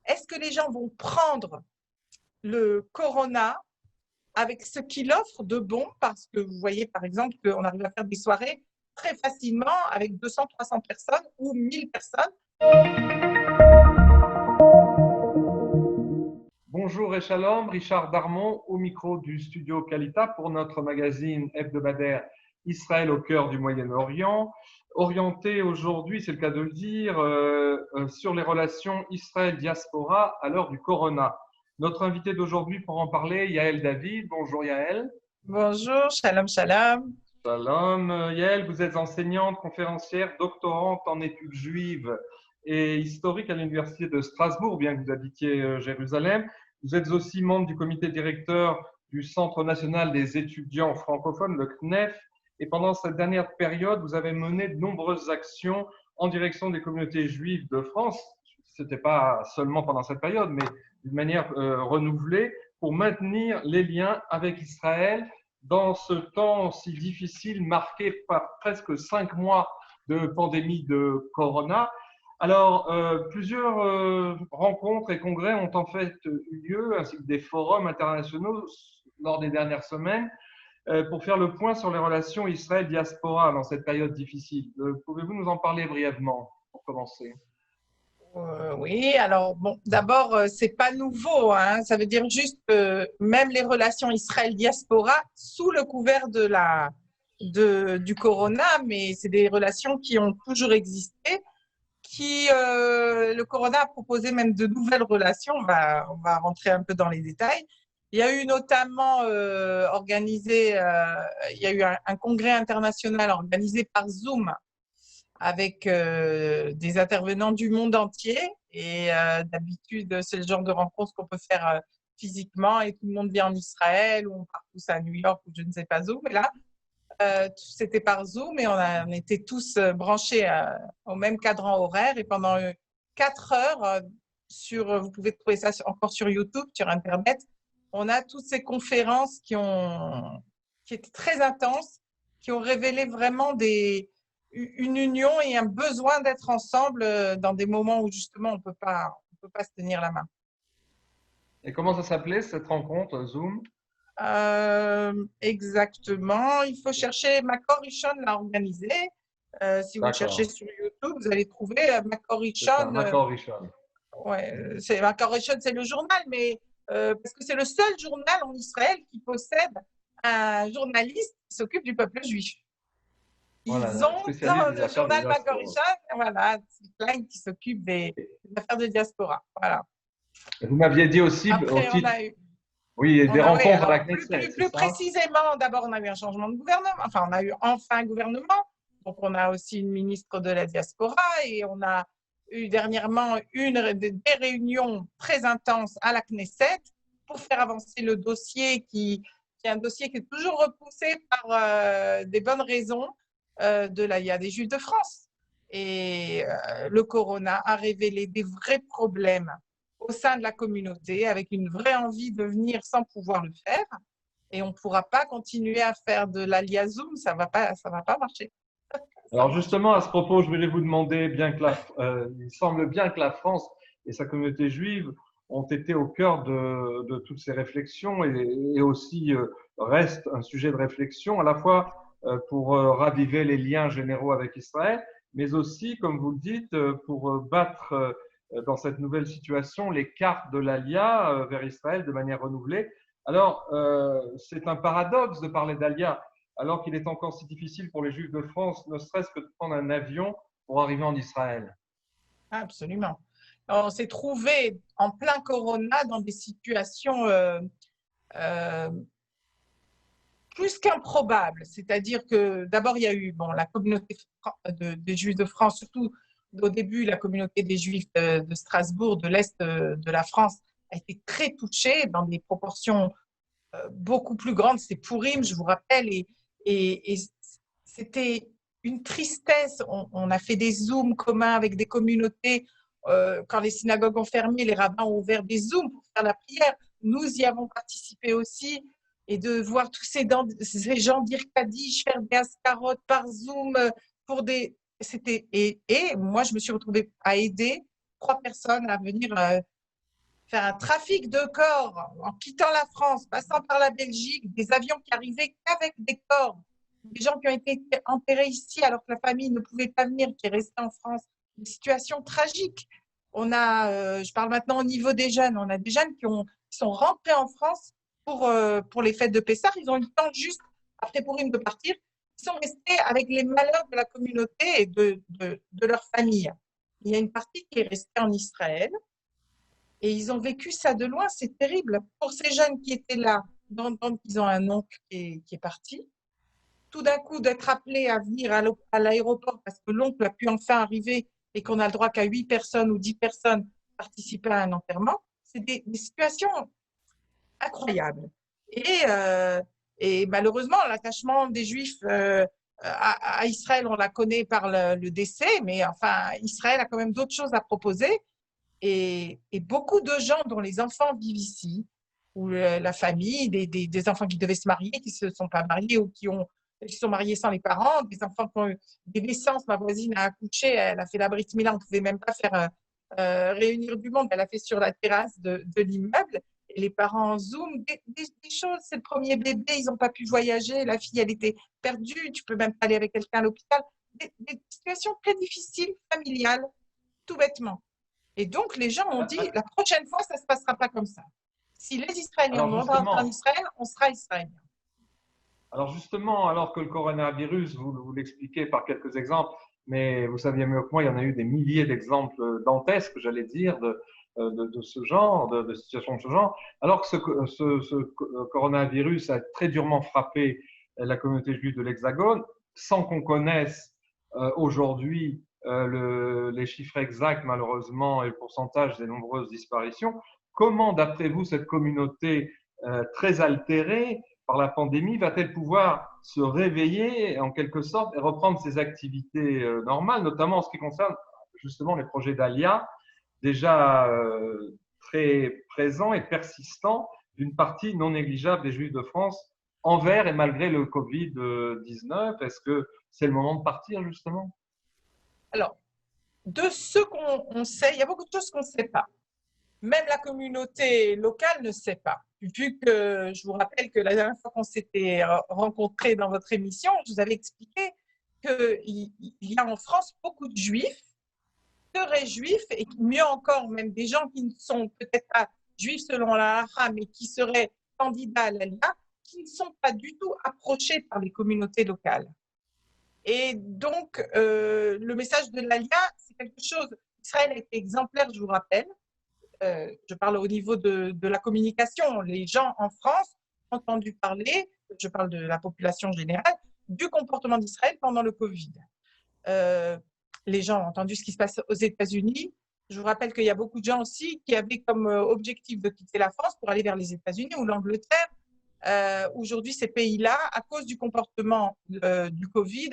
est-ce que les gens vont prendre le corona avec ce qu'il offre de bon? Parce que vous voyez, par exemple, qu'on arrive à faire des soirées très facilement avec 200-300 personnes ou 1000 personnes. Bonjour et shalom, Richard Darmon au micro du studio Kalita pour notre magazine hebdomadaire Israël au cœur du Moyen-Orient, orienté aujourd'hui, c'est le cas de le dire, sur les relations Israël-diaspora à l'heure du Corona. Notre invité d'aujourd'hui pour en parler, Yael David. Bonjour Yael. Bonjour, shalom, shalom. Shalom. Yael, vous êtes enseignante, conférencière, doctorante en études juives et historique à l'université de Strasbourg, bien que vous habitiez Jérusalem. Vous êtes aussi membre du comité directeur du Centre national des étudiants francophones, le CNEF. Et pendant cette dernière période, vous avez mené de nombreuses actions en direction des communautés juives de France. Ce n'était pas seulement pendant cette période, mais d'une manière renouvelée pour maintenir les liens avec Israël dans ce temps si difficile, marqué par presque 5 mois de pandémie de Corona. Alors, plusieurs rencontres et congrès ont en fait eu lieu, ainsi que des forums internationaux lors des dernières semaines, pour faire le point sur les relations Israël-diaspora dans cette période difficile. Pouvez-vous nous en parler brièvement, pour commencer? Oui, alors bon, d'abord, c'est pas nouveau, hein. Ça veut dire juste que même les relations Israël-diaspora, sous le couvert du corona, mais c'est des relations qui ont toujours existé, le corona a proposé même de nouvelles relations. On va rentrer un peu dans les détails. Il y a eu notamment il y a eu un congrès international organisé par Zoom avec des intervenants du monde entier. Et d'habitude, c'est le genre de rencontre qu'on peut faire physiquement et tout le monde vient en Israël ou on part tous à New York ou je ne sais pas où. Mais là, c'était par Zoom et on était tous branchés au même cadran horaire. Et pendant 4 heures, vous pouvez trouver ça encore sur YouTube, sur Internet, on a toutes ces conférences qui étaient très intenses, qui ont révélé vraiment une union et un besoin d'être ensemble dans des moments où justement on peut pas se tenir la main. Et comment ça s'appelait cette rencontre Zoom? Exactement. Il faut chercher Makor Rishon l'a organisé. Si vous le cherchez D'accord. sur YouTube, vous allez trouver Makor C'est ça, Rishon. d'accord, Richard. Ouais, Makor Rishon, c'est le journal, mais parce que c'est le seul journal en Israël qui possède un journaliste qui s'occupe du peuple juif. Ils Voilà, ont spécialiste dans des le affaires de journal Makor diaspora. Rishon, voilà, c'est plein qui s'occupe des affaires de diaspora. Voilà. Vous m'aviez dit aussi, au Après, titre, oui, des oui, rencontres à la alors Knesset, c'est plus ça? précisément, d'abord, on a eu un changement de gouvernement. Enfin, on a eu enfin un gouvernement. Donc, on a aussi une ministre de la diaspora et on a eu dernièrement des réunions très intenses à la Knesset pour faire avancer le dossier qui est un dossier qui est toujours repoussé par des bonnes raisons de l'AIA des Juifs de France. Et le corona a révélé des vrais problèmes au sein de la communauté avec une vraie envie de venir sans pouvoir le faire. Et on ne pourra pas continuer à faire de l'alias Zoom, ça va pas marcher. Alors justement, à ce propos, je voulais vous demander, bien que il semble bien que la France et sa communauté juive ont été au cœur de toutes ces réflexions et aussi reste un sujet de réflexion à la fois pour raviver les liens généraux avec Israël, mais aussi, comme vous le dites, pour battre dans cette nouvelle situation les cartes de l'ALIA vers Israël de manière renouvelée. Alors, c'est un paradoxe de parler d'ALIA alors qu'il est encore si difficile pour les Juifs de France, ne serait-ce que de prendre un avion pour arriver en Israël. Absolument. On s'est trouvé en plein corona dans des situations euh, plus qu'improbables. C'est-à-dire que d'abord, il y a eu la communauté des Juifs de France, surtout au début, la communauté des Juifs de Strasbourg, de l'Est de la France, a été très touchée dans des proportions beaucoup plus grandes. C'était Purim, je vous rappelle, et c'était une tristesse. On a fait des zooms communs avec des communautés. Quand les synagogues ont fermé, les rabbins ont ouvert des zooms pour faire la prière. Nous y avons participé aussi. Et de voir tous ces gens dire Kaddish, faire des ascarotes par Zoom pour des. Et moi, je me suis retrouvée à aider 3 personnes à venir faire un trafic de corps en quittant la France, passant par la Belgique, des avions qui arrivaient qu'avec des corps, des gens qui ont été enterrés ici alors que la famille ne pouvait pas venir, qui est restée en France. Une situation tragique. On a, je parle maintenant au niveau des jeunes, on a des jeunes qui sont rentrés en France pour les fêtes de Pessah. Ils ont eu le temps juste après Pourim de partir. Ils sont restés avec les malheurs de la communauté et de leur famille. Il y a une partie qui est restée en Israël et ils ont vécu ça de loin. C'est terrible. Pour ces jeunes qui étaient là, d'entendre qu'ils ont un oncle qui est parti, tout d'un coup d'être appelé à venir à l'aéroport parce que l'oncle a pu enfin arriver et qu'on a le droit qu'à 8 personnes ou 10 personnes participer à un enterrement, c'est des situations incroyables. Et malheureusement, l'attachement des Juifs à Israël, on la connaît par le décès, mais enfin, Israël a quand même d'autres choses à proposer. Et beaucoup de gens dont les enfants vivent ici, ou la famille, des enfants qui devaient se marier, qui ne se sont pas mariés ou qui sont mariés sans les parents, des enfants qui ont eu des naissances. Ma voisine a accouché, elle a fait la brit mila, on ne pouvait même pas faire réunir du monde, elle a fait sur la terrasse de l'immeuble. Et les parents en Zoom, des choses, c'est le premier bébé, ils n'ont pas pu voyager, la fille, elle était perdue, tu peux même pas aller avec quelqu'un à l'hôpital. Des situations très difficiles, familiales, tout bêtement. Et donc, les gens ont dit, la prochaine fois, ça ne se passera pas comme ça. Si les Israéliens Alors vont rentrer en justement, Israël, on sera Israéliens. Alors justement, alors que le coronavirus, vous l'expliquez par quelques exemples, mais vous saviez mieux que moi, il y en a eu des milliers d'exemples dantesques, j'allais dire, de ce genre, de situations de ce genre, alors que ce coronavirus a très durement frappé la communauté juive de l'Hexagone, sans qu'on connaisse aujourd'hui les chiffres exacts, malheureusement, et le pourcentage des nombreuses disparitions. Comment, d'après vous, cette communauté très altérée par la pandémie, va-t-elle pouvoir se réveiller en quelque sorte et reprendre ses activités normales, notamment en ce qui concerne justement les projets d'Alia, déjà très présents et persistants d'une partie non négligeable des Juifs de France envers et malgré le Covid-19. Est-ce que c'est le moment de partir justement? Alors, de ce qu'on sait, il y a beaucoup de choses qu'on ne sait pas. Même la communauté locale ne sait pas. Vu que je vous rappelle que la dernière fois qu'on s'était rencontrés dans votre émission, je vous avais expliqué qu'il y a en France beaucoup de juifs, seraient juifs, et mieux encore, même des gens qui ne sont peut-être pas juifs selon la halacha, mais qui seraient candidats à l'Aliyah, qui ne sont pas du tout approchés par les communautés locales. Et donc, le message de l'Aliyah, c'est quelque chose. Israël a été exemplaire, je vous rappelle. Je parle au niveau de la communication. Les gens en France ont entendu parler, je parle de la population générale, du comportement d'Israël pendant le Covid. Les gens ont entendu ce qui se passe aux États-Unis. Je vous rappelle qu'il y a beaucoup de gens aussi qui avaient comme objectif de quitter la France pour aller vers les États-Unis ou l'Angleterre. Aujourd'hui, ces pays-là, à cause du comportement du Covid,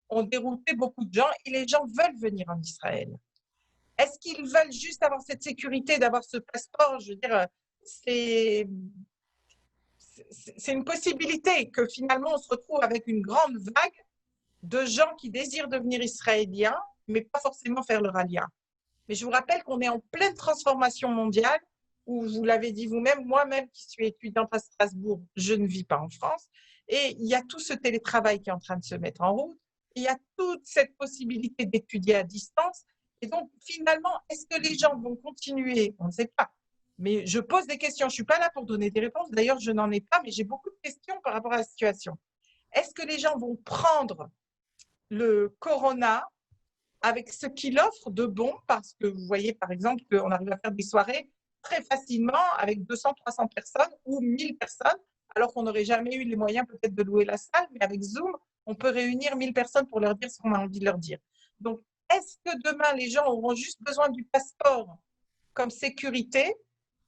ont dérouté beaucoup de gens et les gens veulent venir en Israël. Est-ce qu'ils veulent juste avoir cette sécurité, d'avoir ce passeport? Je veux dire, c'est une possibilité que finalement on se retrouve avec une grande vague de gens qui désirent devenir israéliens, mais pas forcément faire le Aliyah. Mais je vous rappelle qu'on est en pleine transformation mondiale, où vous l'avez dit vous-même, moi-même qui suis étudiante à Strasbourg, je ne vis pas en France, et il y a tout ce télétravail qui est en train de se mettre en route, il y a toute cette possibilité d'étudier à distance, et donc finalement, est-ce que les gens vont continuer? On ne sait pas. Mais je pose des questions, je ne suis pas là pour donner des réponses, d'ailleurs je n'en ai pas, mais j'ai beaucoup de questions par rapport à la situation. Est-ce que les gens vont prendre le corona avec ce qu'il offre de bon, parce que vous voyez par exemple qu'on arrive à faire des soirées très facilement avec 200, 300 personnes ou 1000 personnes, alors qu'on n'aurait jamais eu les moyens peut-être de louer la salle, mais avec Zoom, on peut réunir 1000 personnes pour leur dire ce qu'on a envie de leur dire. Donc, est-ce que demain, les gens auront juste besoin du passeport comme sécurité,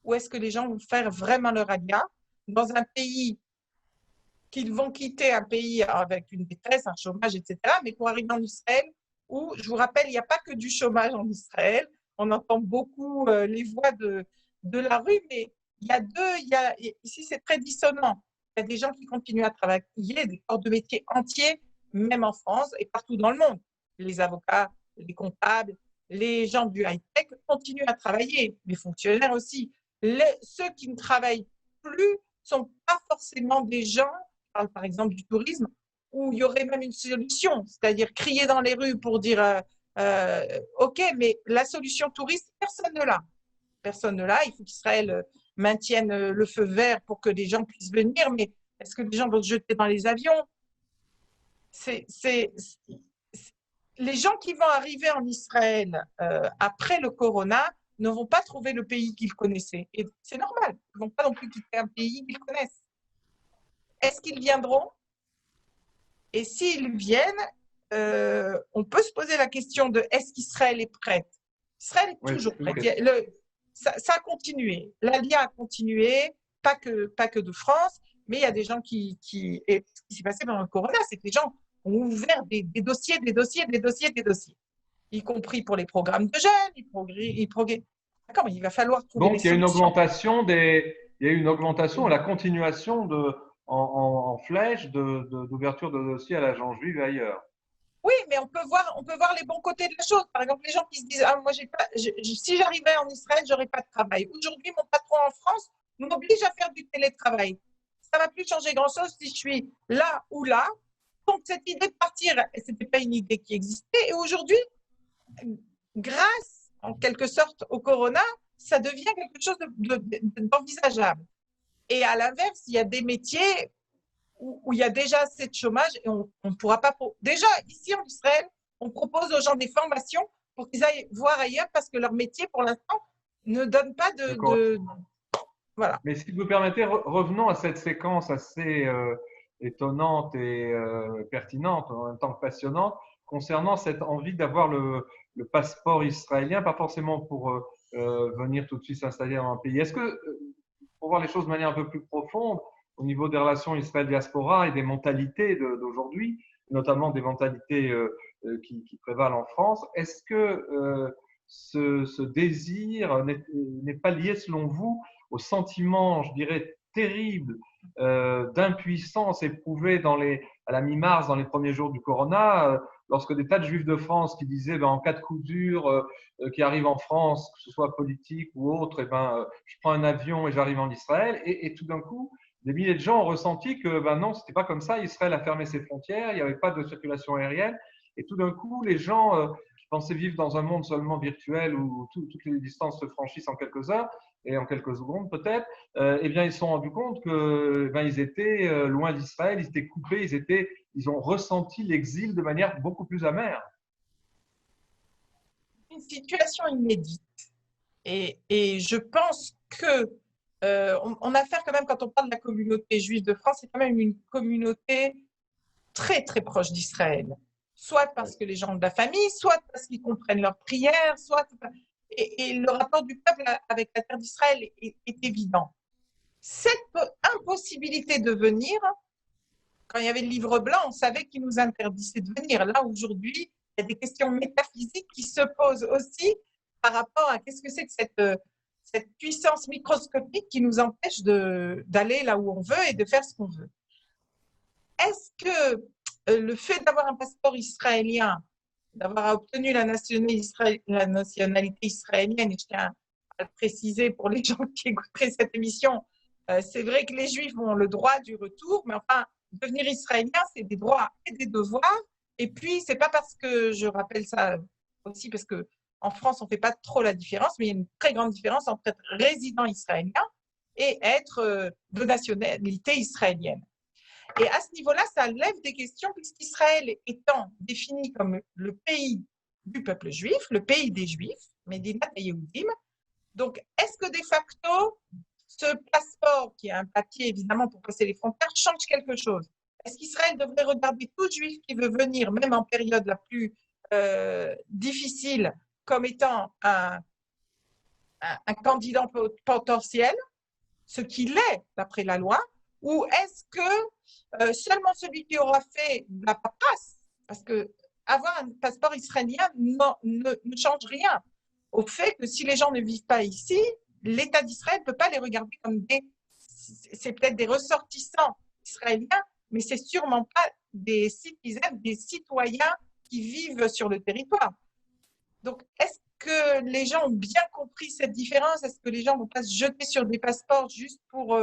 ou est-ce que les gens vont faire vraiment leur Aliyah dans un pays qu'ils vont quitter, un pays avec une détresse, un chômage, etc., mais pour arriver en Israël, où, je vous rappelle, il n'y a pas que du chômage en Israël. On entend beaucoup les voix de la rue, mais ici c'est très dissonant. Il y a des gens qui continuent à travailler, des corps de métier entiers, même en France et partout dans le monde. Les avocats, les comptables, les gens du high-tech continuent à travailler, les fonctionnaires aussi. ceux qui ne travaillent plus ne sont pas forcément des gens, je parle par exemple du tourisme, où il y aurait même une solution, c'est-à-dire crier dans les rues pour dire OK, mais la solution touriste, personne ne l'a. Personne ne l'a. Il faut qu'Israël maintienne le feu vert pour que les gens puissent venir, mais est-ce que les gens vont se jeter dans les avions? Les gens qui vont arriver en Israël après le corona ne vont pas trouver le pays qu'ils connaissaient. Et c'est normal. Ils ne vont pas non plus quitter un pays qu'ils connaissent. Est-ce qu'ils viendront? Et s'ils viennent, on peut se poser la question de est-ce qu'Israël est prête? Israël est toujours prête. Ça a continué. L'Aliyah a continué, pas que de France, mais il y a des gens et ce qui s'est passé pendant le corona, c'est que les gens ont ouvert des dossiers, y compris pour les programmes de jeunes. D'accord, il va falloir trouver Donc, des solutions. il y a une augmentation, la continuation en flèche d'ouverture de dossiers à l'agent juive et ailleurs. Oui, mais on peut voir les bons côtés de la chose. Par exemple, les gens qui se disent moi, si j'arrivais en Israël, j'aurais pas de travail. Aujourd'hui, mon patron en France m'oblige à faire du télétravail. Ça va plus changer grand-chose si je suis là ou là. Donc, cette idée de partir, ce n'était pas une idée qui existait. Et aujourd'hui, grâce, en quelque sorte, au corona, ça devient quelque chose d'envisageable. Et à l'inverse, il y a des métiers où il y a déjà assez de chômage et on ne pourra pas. Déjà, ici en Israël, on propose aux gens des formations pour qu'ils aillent voir ailleurs parce que leur métier, pour l'instant, ne donne pas Voilà. Mais si vous permettez, revenons à cette séquence assez étonnante et pertinente, en même temps que passionnante, concernant cette envie d'avoir le passeport israélien, pas forcément pour venir tout de suite s'installer dans un pays. Est-ce que, pour voir les choses de manière un peu plus profonde, au niveau des relations Israël-diaspora et des mentalités d'aujourd'hui, notamment des mentalités qui prévalent en France, est-ce que ce désir n'est pas lié, selon vous, au sentiment, je dirais, terrible d'impuissance éprouvé à la mi-mars, dans les premiers jours du corona, lorsque des tas de juifs de France qui disaient en cas de coup dur qui arrive en France, que ce soit politique ou autre, je prends un avion et j'arrive en Israël. Et tout d'un coup, des milliers de gens ont ressenti que non, c'était pas comme ça. Israël a fermé ses frontières, il n'y avait pas de circulation aérienne. Et tout d'un coup, les gens qui pensaient vivre dans un monde seulement virtuel où toutes les distances se franchissent en quelques heures et en quelques secondes peut-être, eh bien, ils se sont rendus compte que ils étaient loin d'Israël, ils étaient coupés, ils ont ressenti l'exil de manière beaucoup plus amère. Une situation inédite. Et je pense que on a affaire quand même, quand on parle de la communauté juive de France, c'est quand même une communauté très, très proche d'Israël. Soit parce que les gens ont de la famille, soit parce qu'ils comprennent leurs prières, et le rapport du peuple avec la terre d'Israël est évident. Cette impossibilité de venir, quand il y avait le livre blanc, on savait qu'il nous interdisait de venir. Là, aujourd'hui, il y a des questions métaphysiques qui se posent aussi par rapport à qu'est-ce que c'est que cette puissance microscopique qui nous empêche d'aller là où on veut et de faire ce qu'on veut. Est-ce que le fait d'avoir un passeport israélien, d'avoir obtenu la nationalité israélienne, et je tiens à le préciser pour les gens qui écouteraient cette émission, c'est vrai que les Juifs ont le droit du retour, mais enfin, devenir israélien, c'est des droits et des devoirs. Et puis, c'est pas parce que je rappelle ça aussi, parce que en France, on ne fait pas trop la différence, mais il y a une très grande différence entre être résident israélien et être de nationalité israélienne. Et à ce niveau-là, ça lève des questions, puisqu'Israël étant défini comme le pays du peuple juif, le pays des Juifs, Medinat Yehudim, donc est-ce que de facto, ce passeport, qui est un papier évidemment pour passer les frontières, change quelque chose? Est-ce qu'Israël devrait regarder tout juif qui veut venir, même en période la plus difficile, comme étant un candidat potentiel, ce qu'il est d'après la loi, ou est-ce que seulement celui qui aura fait la paperasse, parce que avoir un passeport israélien ne change rien au fait que si les gens ne vivent pas ici, l'État d'Israël ne peut pas les regarder comme c'est peut-être des ressortissants israéliens, mais c'est sûrement pas des citoyens qui vivent sur le territoire. Donc, est-ce que les gens ont bien compris cette différence? Est-ce que les gens ne vont pas se jeter sur des passeports juste pour…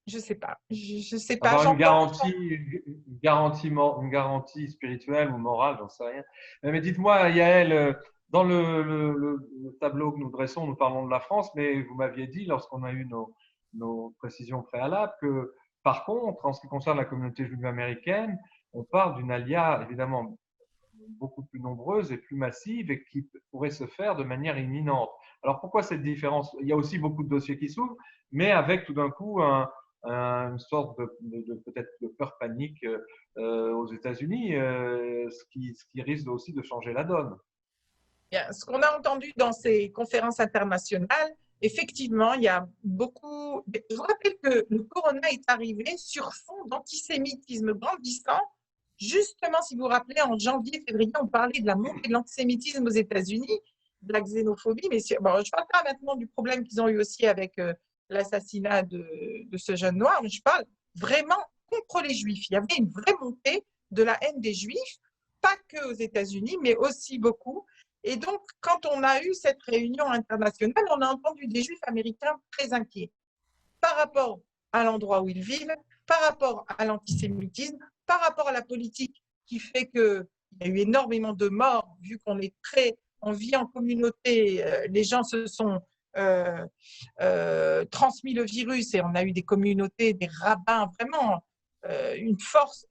je ne sais pas. Je sais pas. Avoir J'entends. une garantie spirituelle ou morale, j'en sais rien. Mais dites-moi, Yael, dans le tableau que nous dressons, nous parlons de la France, mais vous m'aviez dit, lorsqu'on a eu nos précisions préalables, que par contre, en ce qui concerne la communauté juive américaine, on parle d'une alia évidemment beaucoup plus nombreuse et plus massive et qui pourrait se faire de manière imminente. Alors pourquoi cette différence? Il y a aussi beaucoup de dossiers qui s'ouvrent, mais avec tout d'un coup une sorte de peut-être de peur panique aux États-Unis, ce qui risque aussi de changer la donne. Bien, ce qu'on a entendu dans ces conférences internationales, effectivement, il y a beaucoup. Je vous rappelle que le corona est arrivé sur fond d'antisémitisme grandissant. Justement, si vous vous rappelez, en janvier, février, on parlait de la montée de l'antisémitisme aux États-Unis, de la xénophobie. Mais bon, je ne parle pas maintenant du problème qu'ils ont eu aussi avec l'assassinat de ce jeune noir, mais je parle vraiment contre les Juifs. Il y avait une vraie montée de la haine des Juifs, pas que aux États-Unis, mais aussi beaucoup. Et donc, quand on a eu cette réunion internationale, on a entendu des Juifs américains très inquiets par rapport à l'endroit où ils vivent, par rapport à l'antisémitisme, par rapport à la politique qui fait qu'il y a eu énormément de morts, vu qu'on est on vit en communauté, les gens se sont transmis le virus et on a eu des communautés, des rabbins, vraiment une force.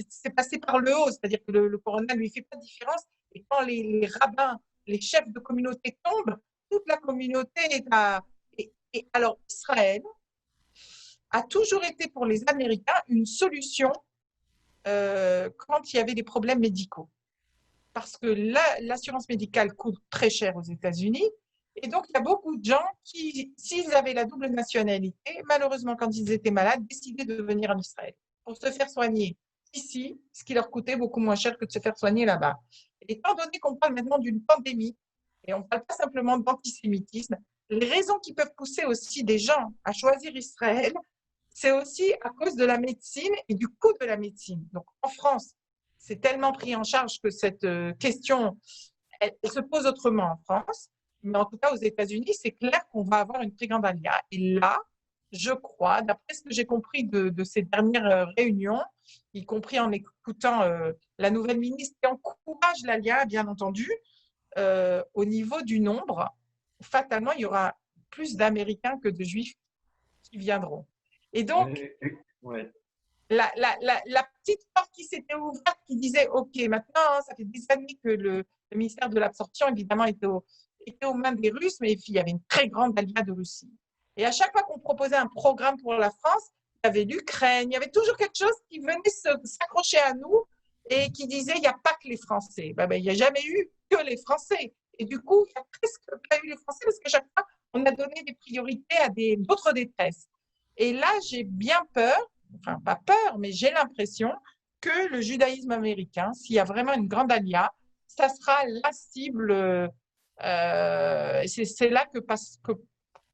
C'est passé par le haut, c'est-à-dire que le corona ne lui fait pas de différence. Et quand les rabbins, les chefs de communauté tombent, toute la communauté est à… Et alors, Israël a toujours été pour les Américains une solution quand il y avait des problèmes médicaux. Parce que l'assurance médicale coûte très cher aux États-Unis. Et donc, il y a beaucoup de gens qui, s'ils avaient la double nationalité, malheureusement, quand ils étaient malades, décidaient de venir en Israël pour se faire soigner ici, ce qui leur coûtait beaucoup moins cher que de se faire soigner là-bas. Et étant donné qu'on parle maintenant d'une pandémie, et on ne parle pas simplement d'antisémitisme, les raisons qui peuvent pousser aussi des gens à choisir Israël, c'est aussi à cause de la médecine et du coût de la médecine. Donc, en France, c'est tellement pris en charge que cette question, elle se pose autrement en France. Mais en tout cas, aux États-Unis, c'est clair qu'on va avoir une très grande alia. Et là, je crois, d'après ce que j'ai compris de ces dernières réunions, y compris en écoutant la nouvelle ministre qui encourage l'alia, bien entendu, au niveau du nombre, fatalement, il y aura plus d'Américains que de Juifs qui viendront. Et donc, Ouais. la petite porte qui s'était ouverte, qui disait, OK, maintenant, ça fait des années que le ministère de l'Absorption, évidemment, était aux mains des Russes, mais il y avait une très grande alia de Russie. Et à chaque fois qu'on proposait un programme pour la France, il y avait l'Ukraine, il y avait toujours quelque chose qui venait s'accrocher à nous et qui disait, il n'y a pas que les Français. Il n'y a jamais eu que les Français. Et du coup, il n'y a presque pas eu les Français parce qu'à chaque fois, on a donné des priorités à d'autres détresses. Et là, j'ai bien peur, enfin pas peur, mais j'ai l'impression que le judaïsme américain, s'il y a vraiment une grande alia, ça sera la cible. C'est là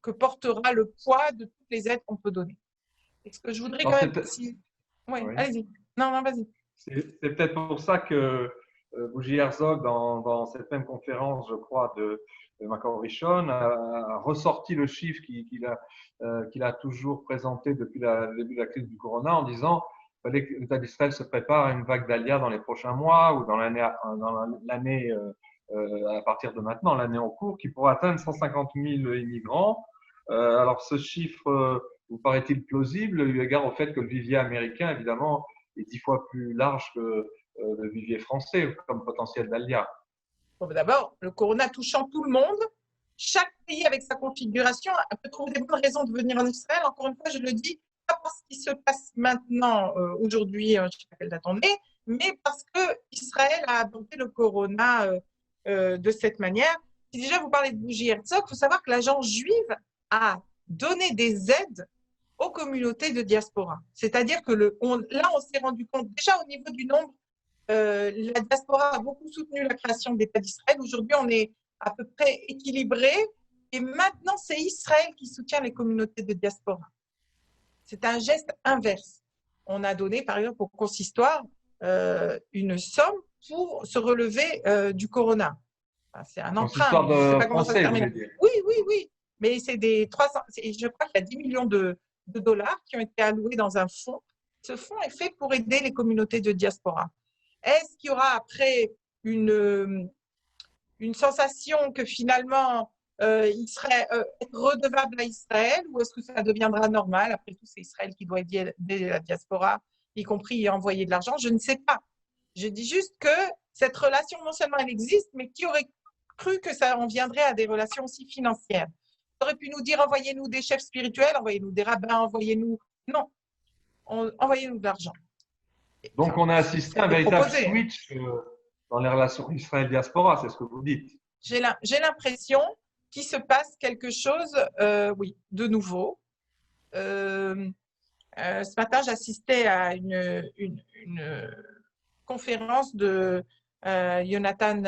que portera le poids de toutes les aides qu'on peut donner. Et ce que je voudrais Alors, quand même préciser… Oui, oui. allez-y. Non, vas-y. C'est peut-être pour ça que Bougie Herzog, dans cette même conférence, je crois, de Makor Rishon, a ressorti le chiffre qu'il a toujours présenté depuis le début de la crise du Corona en disant qu'il fallait que l'État d'Israël se prépare à une vague d'Alia dans les prochains mois ou dans l'année à partir de maintenant, l'année en cours, qui pourrait atteindre 150 000 immigrants. Alors ce chiffre vous paraît-il plausible, eu égard au fait que le vivier américain, évidemment, est 10 fois plus large que le vivier français comme potentiel d'Alia? Bon, d'abord, le corona touchant tout le monde, chaque pays avec sa configuration peut trouver des bonnes raisons de venir en Israël. Encore une fois, je le dis, pas parce qu'il se passe maintenant, aujourd'hui, je ne sais pas quelle date on est, mais parce qu'Israël a abordé le corona de cette manière. Si déjà vous parlez de Bougie Herzog, il faut savoir que l'agence juive a donné des aides aux communautés de diaspora. C'est-à-dire que là, on s'est rendu compte déjà au niveau du nombre, la diaspora a beaucoup soutenu la création de l'État d'Israël. Aujourd'hui, on est à peu près équilibré. Et maintenant, c'est Israël qui soutient les communautés de diaspora. C'est un geste inverse. On a donné, par exemple, au consistoire une somme pour se relever du corona. Enfin, c'est un Donc, c'est emprunt, histoire mais je ne sais de pas comment ça se français, vous termine. voulez dire. Oui, oui, oui. Mais c'est des 300. Je crois qu'il y a 10 millions de dollars qui ont été alloués dans un fonds. Ce fonds est fait pour aider les communautés de diaspora. Est-ce qu'il y aura après une sensation que finalement il serait redevable à Israël, ou est-ce que ça deviendra normal? Après tout, c'est Israël qui doit aider la diaspora, y compris envoyer de l'argent. Je ne sais pas. Je dis juste que cette relation, non seulement elle existe, mais qui aurait cru que ça en viendrait à des relations aussi financières? On aurait pu nous dire envoyez-nous des chefs spirituels, envoyez-nous des rabbins, envoyez-nous. Non, envoyez-nous de l'argent. Donc, Enfin, on a assisté à un c'était véritable proposé. switch dans les relations Israël-diaspora, c'est ce que vous dites. J'ai l'impression qu'il se passe quelque chose, oui, de nouveau. Ce matin, j'assistais à une conférence de Jonathan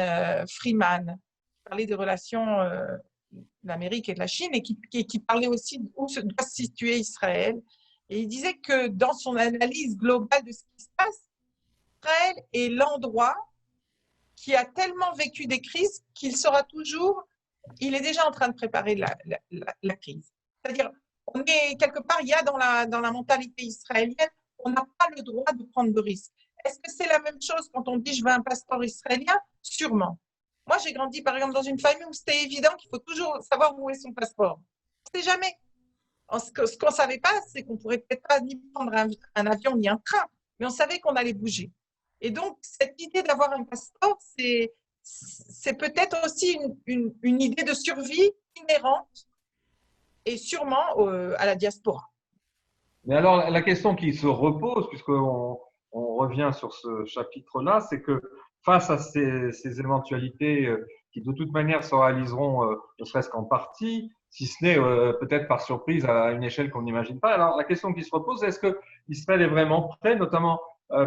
Freeman, qui parlait des relations de l'Amérique et de la Chine, et qui parlait aussi d'où doit se situer Israël. Et il disait que dans son analyse globale de ce qui se passe, Israël est l'endroit qui a tellement vécu des crises qu'il sera toujours, il est déjà en train de préparer la crise. C'est-à-dire, on est quelque part, il y a dans la mentalité israélienne, on n'a pas le droit de prendre de risques. Est-ce que c'est la même chose quand on dit je veux un passeport israélien? Sûrement. Moi, j'ai grandi par exemple dans une famille où c'était évident qu'il faut toujours savoir où est son passeport. On ne sait jamais. Ce qu'on ne savait pas, c'est qu'on ne pourrait peut-être pas ni prendre un avion ni un train, mais on savait qu'on allait bouger. Et donc, cette idée d'avoir un passeport, c'est peut-être aussi une idée de survie inhérente et sûrement à la diaspora. Mais alors, la question qui se repose, puisqu'on revient sur ce chapitre-là, c'est que face à ces éventualités qui de toute manière se réaliseront, ne serait-ce qu'en partie, si ce n'est peut-être par surprise à une échelle qu'on n'imagine pas. Alors, la question qui se repose, est-ce que Israël est vraiment prêt, notamment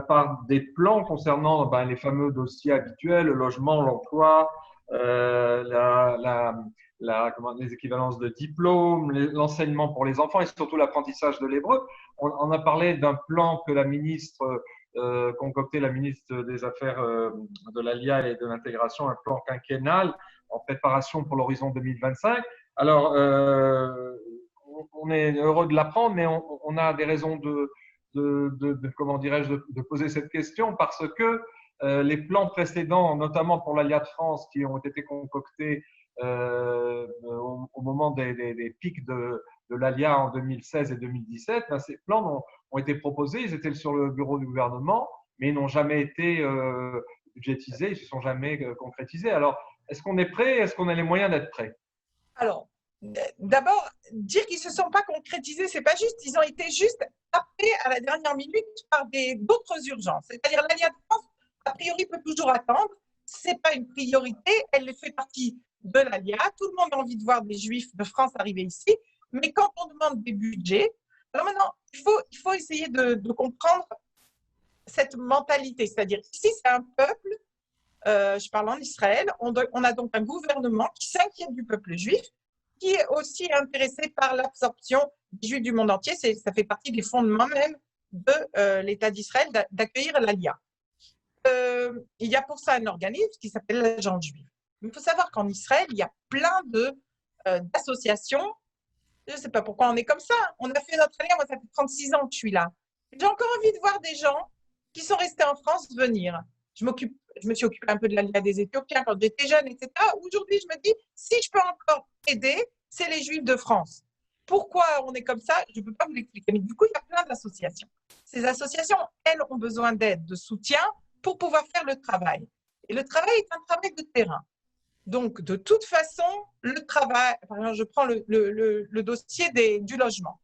par des plans concernant les fameux dossiers habituels, le logement, l'emploi, les équivalences de diplômes, l'enseignement pour les enfants et surtout l'apprentissage de l'hébreu. On a parlé d'un plan que la ministre concocté, la ministre des Affaires de l'Alia et de l'Intégration, un plan quinquennal en préparation pour l'horizon 2025. Alors, on est heureux de l'apprendre, mais on a des raisons comment dirais-je, de poser cette question parce que les plans précédents, notamment pour l'Alia de France, qui ont été concoctés au moment des pics de l'ALIA en 2016 et 2017, ces plans ont été proposés, ils étaient sur le bureau du gouvernement, mais ils n'ont jamais été budgétisés, ils ne se sont jamais concrétisés. Alors, est-ce qu'on est prêt? Est-ce qu'on a les moyens d'être prêt? Alors, d'abord, dire qu'ils ne se sont pas concrétisés, ce n'est pas juste. Ils ont été juste après, à la dernière minute, par d'autres urgences. C'est-à-dire, l'Alliance de France, a priori, peut toujours attendre. Ce n'est pas une priorité. Elle fait partie de l'ALIA. Tout le monde a envie de voir des Juifs de France arriver ici. Mais quand on demande des budgets, alors maintenant, il faut essayer de comprendre cette mentalité. C'est-à-dire, ici, c'est un peuple, je parle en Israël, on a donc un gouvernement qui s'inquiète du peuple juif, qui est aussi intéressé par l'absorption des Juifs du monde entier. Ça fait partie des fondements même de l'État d'Israël d'accueillir l'Alia. Il y a pour ça un organisme qui s'appelle l'Agence juive. Il faut savoir qu'en Israël, il y a plein d'associations. Je ne sais pas pourquoi on est comme ça. On a fait notre Alia, moi ça fait 36 ans que je suis là. J'ai encore envie de voir des gens qui sont restés en France venir. Je me suis occupée un peu de l'Alia des Éthiopiens quand j'étais jeune, etc. Aujourd'hui, je me dis, si je peux encore aider, c'est les Juifs de France. Pourquoi on est comme ça? Je ne peux pas vous l'expliquer. Mais du coup, il y a plein d'associations. Ces associations, elles, ont besoin d'aide, de soutien pour pouvoir faire le travail. Et le travail est un travail de terrain. Donc, de toute façon, le travail, par exemple, je prends le dossier du logement.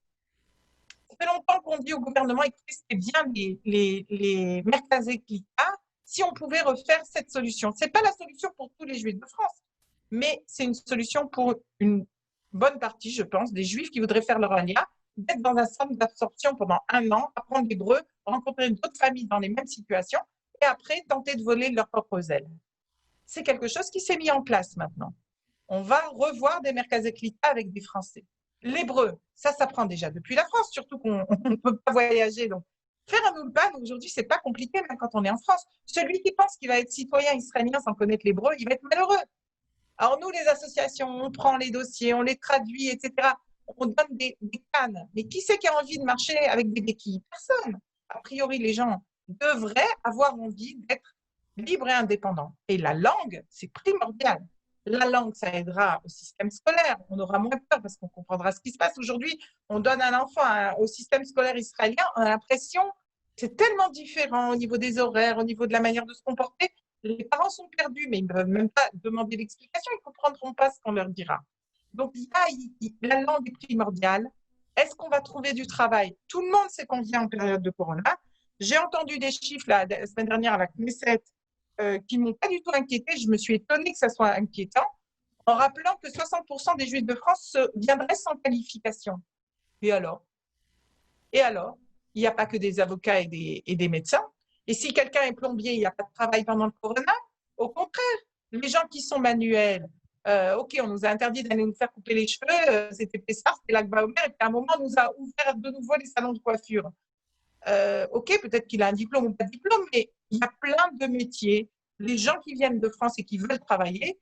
Ça fait longtemps qu'on dit au gouvernement, écoutez, c'était bien les Merkazé Klika, si on pouvait refaire cette solution. Ce n'est pas la solution pour tous les Juifs de France, mais c'est une solution pour une bonne partie, je pense, des Juifs qui voudraient faire leur alia, d'être dans un centre d'absorption pendant 1 an, apprendre l'hébreu, rencontrer d'autres familles dans les mêmes situations, et après tenter de voler leurs propres ailes. C'est quelque chose qui s'est mis en place maintenant. On va revoir des Merkazé Klika avec des Français. L'hébreu, ça s'apprend déjà depuis la France, surtout qu'on ne peut pas voyager. Donc, faire un ulpan aujourd'hui, c'est pas compliqué, même quand on est en France. Celui qui pense qu'il va être citoyen israélien sans connaître l'hébreu, il va être malheureux. Alors nous, les associations, on prend les dossiers, on les traduit, etc. On donne des cannes. Mais qui c'est qui a envie de marcher avec des béquilles? Personne. A priori, les gens devraient avoir envie d'être libres et indépendants. Et la langue, c'est primordial. La langue, ça aidera au système scolaire. On aura moins peur parce qu'on comprendra ce qui se passe. Aujourd'hui, on donne un enfant au système scolaire israélien, on a l'impression que c'est tellement différent au niveau des horaires, au niveau de la manière de se comporter. Les parents sont perdus, mais ils ne peuvent même pas demander l'explication, ils ne comprendront pas ce qu'on leur dira. Donc, la langue est primordiale. Est-ce qu'on va trouver du travail? Tout le monde sait qu'on vient en période de corona. J'ai entendu des chiffres la semaine dernière à la Knesset qui ne m'ont pas du tout inquiété. Je me suis étonnée que ça soit inquiétant, en rappelant que 60% des Juifs de France viendraient sans qualification. Et alors? Et alors? Il n'y a pas que des avocats et des médecins. Et si quelqu'un est plombier, il n'y a pas de travail pendant le corona? Au contraire, les gens qui sont manuels, OK, on nous a interdit d'aller nous faire couper les cheveux, c'était Pessah, c'était l'Akba Omer, et puis à un moment, on nous a ouvert de nouveau les salons de coiffure. OK, peut-être qu'il a un diplôme ou pas de diplôme, mais il y a plein de métiers. Les gens qui viennent de France et qui veulent travailler,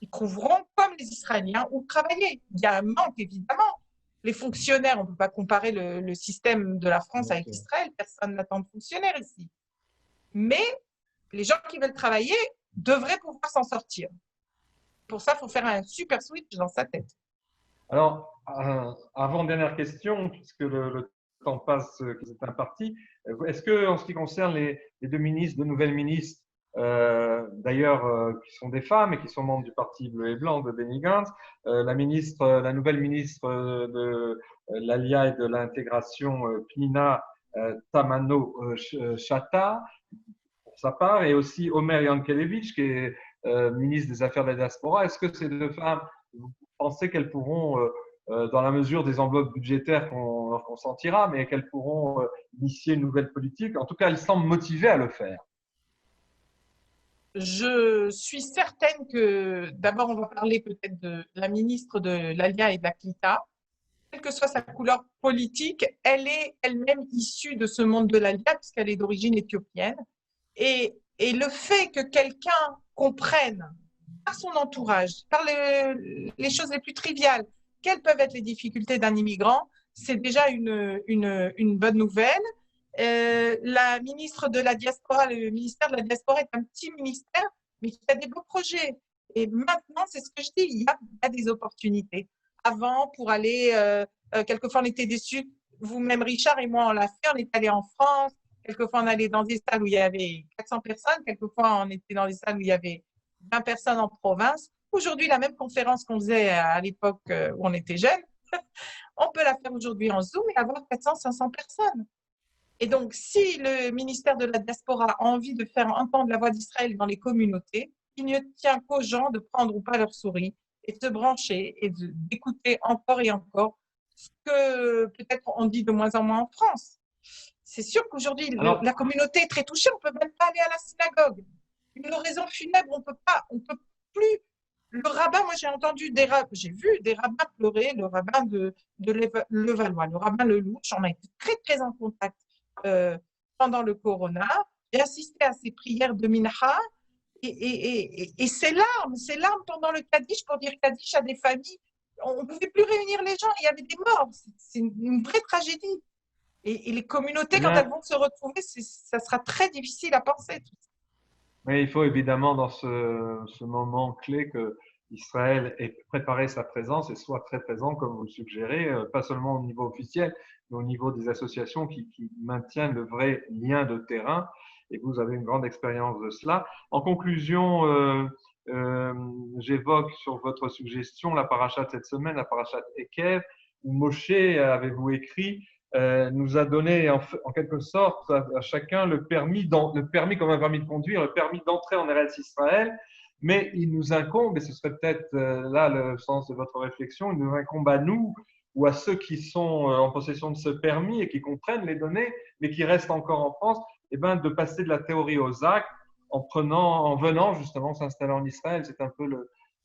ils trouveront, comme les Israéliens, où travailler. Il y a un manque, évidemment. Les fonctionnaires, on ne peut pas comparer le système de la France avec Israël. Personne n'attend de fonctionnaires ici. Mais les gens qui veulent travailler devraient pouvoir s'en sortir. Pour ça, il faut faire un super switch dans sa tête. Alors, avant-dernière question, puisque le temps passe, que c'est imparti. Est-ce que, en ce qui concerne les deux ministres, deux nouvelles ministres, d'ailleurs, qui sont des femmes et qui sont membres du Parti bleu et blanc de Benny Gantz, la nouvelle ministre de l'Alia et de l'intégration, Pnina Tamano-Chata, pour sa part, et aussi Omer Yankelevitch, qui est ministre des Affaires de la diaspora. Est-ce que ces deux femmes, vous pensez qu'elles pourront, dans la mesure des enveloppes budgétaires qu'on leur consentira, mais qu'elles pourront initier une nouvelle politique? En tout cas, elles semblent motivées à le faire. Je suis certaine que, d'abord, on va parler peut-être de la ministre de l'Alia et de la Clita. Quelle que soit sa couleur politique, elle est elle-même issue de ce monde de l'Alia, puisqu'elle est d'origine éthiopienne. Et le fait que quelqu'un comprenne par son entourage, par les choses les plus triviales, quelles peuvent être les difficultés d'un immigrant, c'est déjà une bonne nouvelle. La ministre de la diaspora, le ministère de la diaspora est un petit ministère, mais qui a des beaux projets. Et maintenant, c'est ce que je dis, il y a des opportunités. Avant, pour aller, quelquefois on était déçus, vous-même Richard et moi on l'a fait, on est allé en France, quelquefois on allait dans des salles où il y avait 400 personnes, quelquefois on était dans des salles où il y avait 20 personnes en province. Aujourd'hui, la même conférence qu'on faisait à l'époque où on était jeunes, on peut la faire aujourd'hui en Zoom et avoir 400-500 personnes. Et donc, si le ministère de la Diaspora a envie de faire entendre la voix d'Israël dans les communautés, il ne tient qu'aux gens de prendre ou pas leur souris et de se brancher et d'écouter encore et encore ce que peut-être on dit de moins en moins en France. C'est sûr qu'aujourd'hui, la communauté est très touchée, on ne peut même pas aller à la synagogue. Une oraison funèbre, on peut plus. Le rabbin, moi j'ai entendu j'ai vu des rabbins pleurer, le rabbin de Levallois, le rabbin Lelouch, on a été très très en contact pendant le corona. J'ai assisté à ces prières de Minha et ces larmes pendant le Kaddish pour dire Kaddish à des familles. On ne pouvait plus réunir les gens, il y avait des morts. C'est une vraie tragédie. Et les communautés, quand elles vont se retrouver, ça sera très difficile à penser. Mais il faut évidemment dans ce moment clé que Israël ait préparé sa présence et soit très présent, comme vous le suggérez, pas seulement au niveau officiel, mais au niveau des associations qui maintiennent le vrai lien de terrain. Et vous avez une grande expérience de cela. En conclusion, j'évoque sur votre suggestion la paracha de cette semaine, la paracha Ekev, où Moshe, avez-vous écrit, nous a donné en quelque sorte à chacun le permis comme un permis de conduire, le permis d'entrer en Eretz Israël, mais il nous incombe, et ce serait peut-être là le sens de votre réflexion, il nous incombe à nous ou à ceux qui sont en possession de ce permis et qui comprennent les données, mais qui restent encore en France, eh ben, de passer de la théorie aux actes en venant justement s'installer en Israël. C'est un peu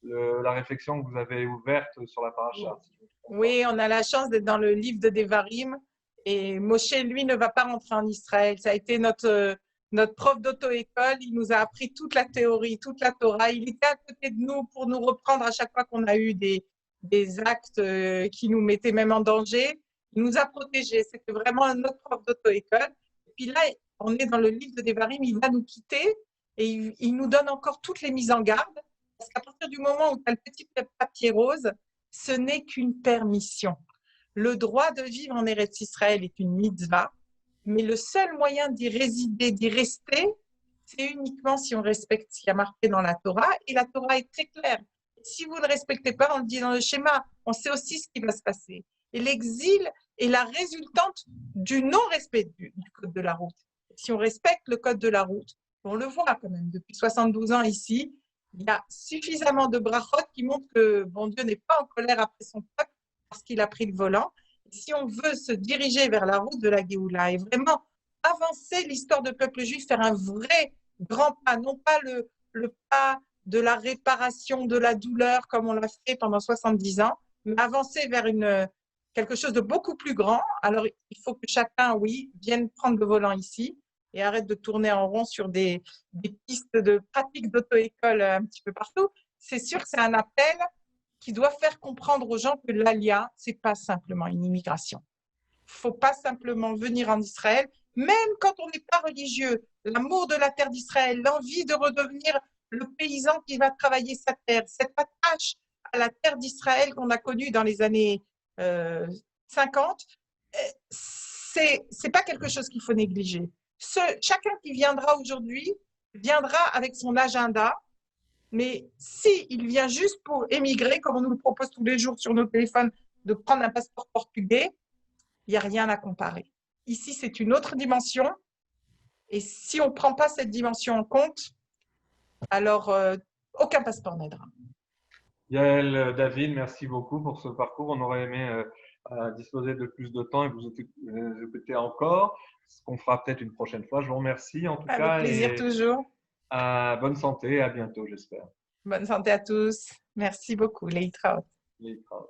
la réflexion que vous avez ouverte sur la paracha. Oui, on a la chance d'être dans le livre de Devarim. Et Moshe, lui, ne va pas rentrer en Israël. Ça a été notre prof d'auto-école, il nous a appris toute la théorie, toute la Torah. Il était à côté de nous pour nous reprendre à chaque fois qu'on a eu des actes qui nous mettaient même en danger. Il nous a protégés. C'était vraiment notre prof d'auto-école. Et puis là, on est dans le livre de Devarim, il va nous quitter et il nous donne encore toutes les mises en garde. Parce qu'à partir du moment où tu as le petit papier rose, ce n'est qu'une permission. Le droit de vivre en Eretz Israël est une mitzvah, mais le seul moyen d'y résider, d'y rester, c'est uniquement si on respecte ce qui a marqué dans la Torah. Et la Torah est très claire. Si vous ne respectez pas, on le dit dans le schéma, on sait aussi ce qui va se passer. Et l'exil est la résultante du non-respect du code de la route. Si on respecte le code de la route, on le voit quand même, depuis 72 ans ici, il y a suffisamment de brachot qui montrent que bon Dieu n'est pas en colère après son peuple parce qu'il a pris le volant. Et si on veut se diriger vers la route de la Géoula et vraiment avancer l'histoire du peuple juif, faire un vrai grand pas, non pas le pas de la réparation de la douleur comme on l'a fait pendant 70 ans, mais avancer vers quelque chose de beaucoup plus grand. Alors, il faut que chacun, oui, vienne prendre le volant ici et arrête de tourner en rond sur des pistes de pratique d'auto-école un petit peu partout. C'est sûr que c'est un appel qui doit faire comprendre aux gens que l'Alia, ce n'est pas simplement une immigration. Il ne faut pas simplement venir en Israël, même quand on n'est pas religieux. L'amour de la terre d'Israël, l'envie de redevenir le paysan qui va travailler sa terre, cette attache à la terre d'Israël qu'on a connue dans les années 50, c'est pas quelque chose qu'il faut négliger. Chacun qui viendra aujourd'hui viendra avec son agenda, mais s'il vient juste pour émigrer, comme on nous le propose tous les jours sur nos téléphones, de prendre un passeport portugais, il n'y a rien à comparer. Ici, c'est une autre dimension, et si on ne prend pas cette dimension en compte, alors aucun passeport n'aidera. Yael, David, merci beaucoup pour ce parcours. On aurait aimé disposer de plus de temps et vous écouter encore, ce qu'on fera peut-être une prochaine fois. Je vous remercie en tout Avec cas plaisir et toujours. bonne santé et à bientôt, j'espère. Bonne santé à tous. Merci beaucoup, Leïtra. Leïtra.